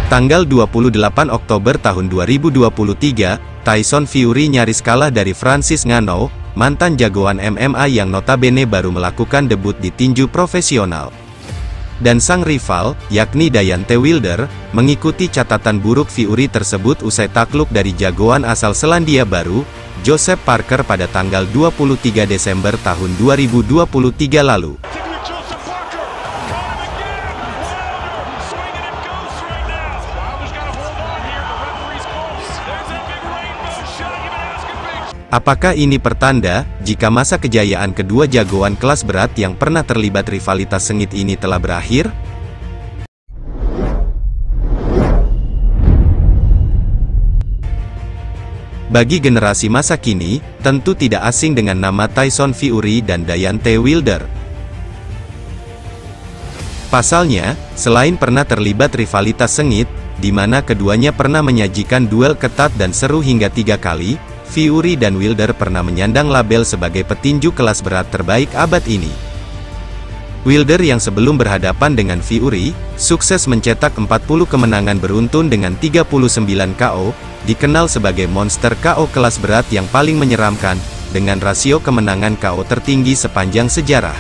Tanggal 28 Oktober tahun 2023, Tyson Fury nyaris kalah dari Francis Ngannou, mantan jagoan MMA yang notabene baru melakukan debut di tinju profesional. Dan sang rival, yakni Deontay Wilder, mengikuti catatan buruk Fury tersebut usai takluk dari jagoan asal Selandia Baru, Joseph Parker pada tanggal 23 Desember tahun 2023 lalu. Apakah ini pertanda, jika masa kejayaan kedua jagoan kelas berat yang pernah terlibat rivalitas sengit ini telah berakhir? Bagi generasi masa kini, tentu tidak asing dengan nama Tyson Fury dan Deontay Wilder. Pasalnya, selain pernah terlibat rivalitas sengit, di mana keduanya pernah menyajikan duel ketat dan seru hingga 3 kali, Fury dan Wilder pernah menyandang label sebagai petinju kelas berat terbaik abad ini. Wilder yang sebelum berhadapan dengan Fury, sukses mencetak 40 kemenangan beruntun dengan 39 KO, dikenal sebagai monster KO kelas berat yang paling menyeramkan, dengan rasio kemenangan KO tertinggi sepanjang sejarah.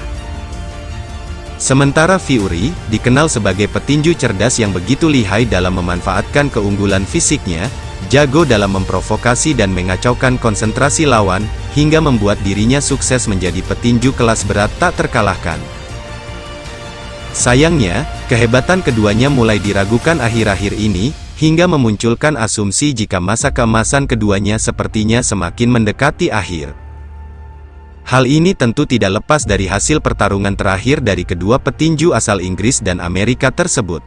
Sementara Fury, dikenal sebagai petinju cerdas yang begitu lihai dalam memanfaatkan keunggulan fisiknya, jago dalam memprovokasi dan mengacaukan konsentrasi lawan, hingga membuat dirinya sukses menjadi petinju kelas berat tak terkalahkan. Sayangnya, kehebatan keduanya mulai diragukan akhir-akhir ini, hingga memunculkan asumsi jika masa keemasan keduanya sepertinya semakin mendekati akhir. Hal ini tentu tidak lepas dari hasil pertarungan terakhir dari kedua petinju asal Inggris dan Amerika tersebut.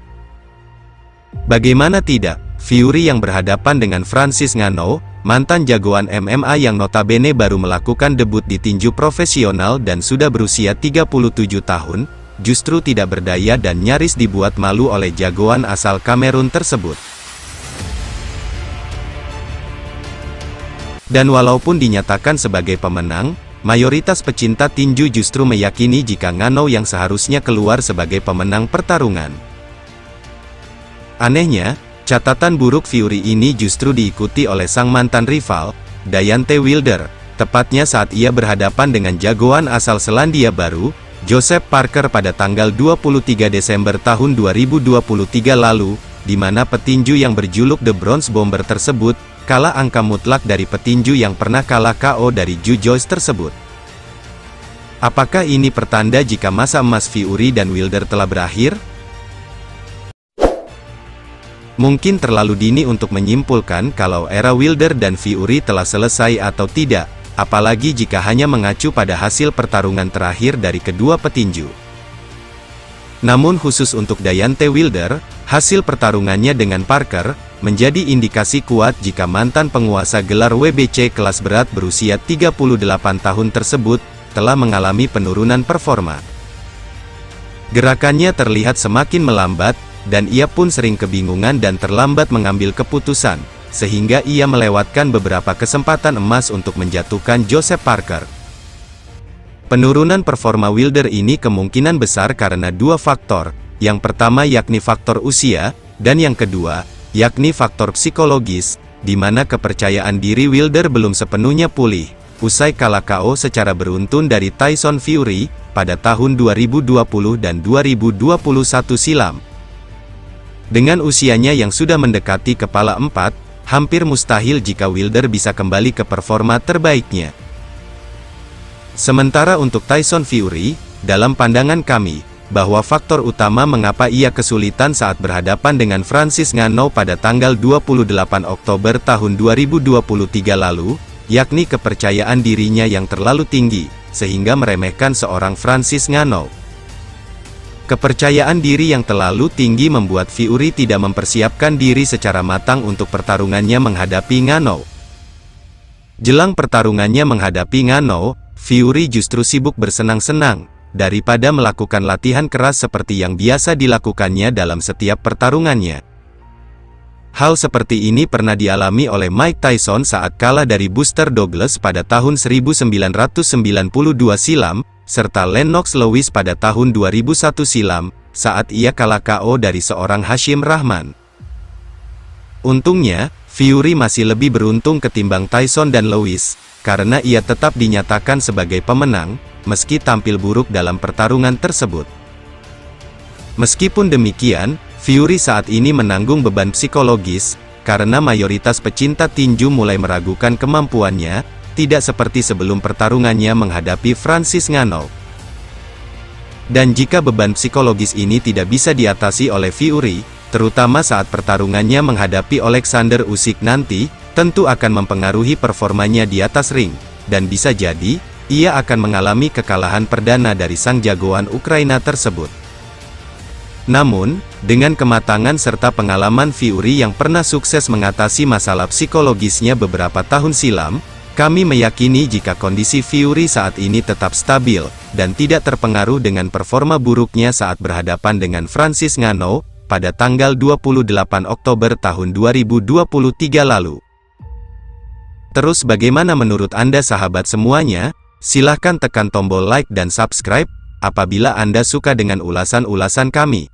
Bagaimana tidak, Fury yang berhadapan dengan Francis Ngannou, mantan jagoan MMA yang notabene baru melakukan debut di tinju profesional dan sudah berusia 37 tahun, justru tidak berdaya dan nyaris dibuat malu oleh jagoan asal Kamerun tersebut. Dan walaupun dinyatakan sebagai pemenang, mayoritas pecinta tinju justru meyakini jika Ngannou yang seharusnya keluar sebagai pemenang pertarungan. Anehnya, catatan buruk Fury ini justru diikuti oleh sang mantan rival, Deontay Wilder, tepatnya saat ia berhadapan dengan jagoan asal Selandia Baru, Joseph Parker pada tanggal 23 Desember tahun 2023 lalu, di mana petinju yang berjuluk The Bronze Bomber tersebut, kalah angka mutlak dari petinju yang pernah kalah KO dari Joe Joyce tersebut. Apakah ini pertanda jika masa emas Fury dan Wilder telah berakhir? Mungkin terlalu dini untuk menyimpulkan kalau era Wilder dan Fury telah selesai atau tidak, apalagi jika hanya mengacu pada hasil pertarungan terakhir dari kedua petinju. Namun khusus untuk Deontay Wilder, hasil pertarungannya dengan Parker, menjadi indikasi kuat jika mantan penguasa gelar WBC kelas berat berusia 38 tahun tersebut, telah mengalami penurunan performa. Gerakannya terlihat semakin melambat, dan ia pun sering kebingungan dan terlambat mengambil keputusan, sehingga ia melewatkan beberapa kesempatan emas untuk menjatuhkan Joseph Parker. Penurunan performa Wilder ini kemungkinan besar karena dua faktor, yang pertama yakni faktor usia, dan yang kedua, yakni faktor psikologis, di mana kepercayaan diri Wilder belum sepenuhnya pulih, usai kalah KO secara beruntun dari Tyson Fury, pada tahun 2020 dan 2021 silam. Dengan usianya yang sudah mendekati kepala 4, hampir mustahil jika Wilder bisa kembali ke performa terbaiknya. Sementara untuk Tyson Fury, dalam pandangan kami, bahwa faktor utama mengapa ia kesulitan saat berhadapan dengan Francis Ngannou pada tanggal 28 Oktober tahun 2023 lalu, yakni kepercayaan dirinya yang terlalu tinggi, sehingga meremehkan seorang Francis Ngannou. Kepercayaan diri yang terlalu tinggi membuat Fury tidak mempersiapkan diri secara matang untuk pertarungannya menghadapi Ngannou. Jelang pertarungannya menghadapi Ngannou, Fury justru sibuk bersenang-senang, daripada melakukan latihan keras seperti yang biasa dilakukannya dalam setiap pertarungannya. Hal seperti ini pernah dialami oleh Mike Tyson saat kalah dari Buster Douglas pada tahun 1992 silam, serta Lennox Lewis pada tahun 2001 silam, saat ia kalah KO dari seorang Hashim Rahman. Untungnya, Fury masih lebih beruntung ketimbang Tyson dan Lewis, karena ia tetap dinyatakan sebagai pemenang, meski tampil buruk dalam pertarungan tersebut. Meskipun demikian, Fury saat ini menanggung beban psikologis, karena mayoritas pecinta tinju mulai meragukan kemampuannya, tidak seperti sebelum pertarungannya menghadapi Francis Ngannou. Dan jika beban psikologis ini tidak bisa diatasi oleh Fury, terutama saat pertarungannya menghadapi Alexander Usyk nanti, tentu akan mempengaruhi performanya di atas ring, dan bisa jadi, ia akan mengalami kekalahan perdana dari sang jagoan Ukraina tersebut. Namun, dengan kematangan serta pengalaman Fury yang pernah sukses mengatasi masalah psikologisnya beberapa tahun silam, kami meyakini jika kondisi Fury saat ini tetap stabil, dan tidak terpengaruh dengan performa buruknya saat berhadapan dengan Francis Ngannou, pada tanggal 28 Oktober tahun 2023 lalu. Terus bagaimana menurut Anda sahabat semuanya? Silahkan tekan tombol like dan subscribe, apabila Anda suka dengan ulasan-ulasan kami.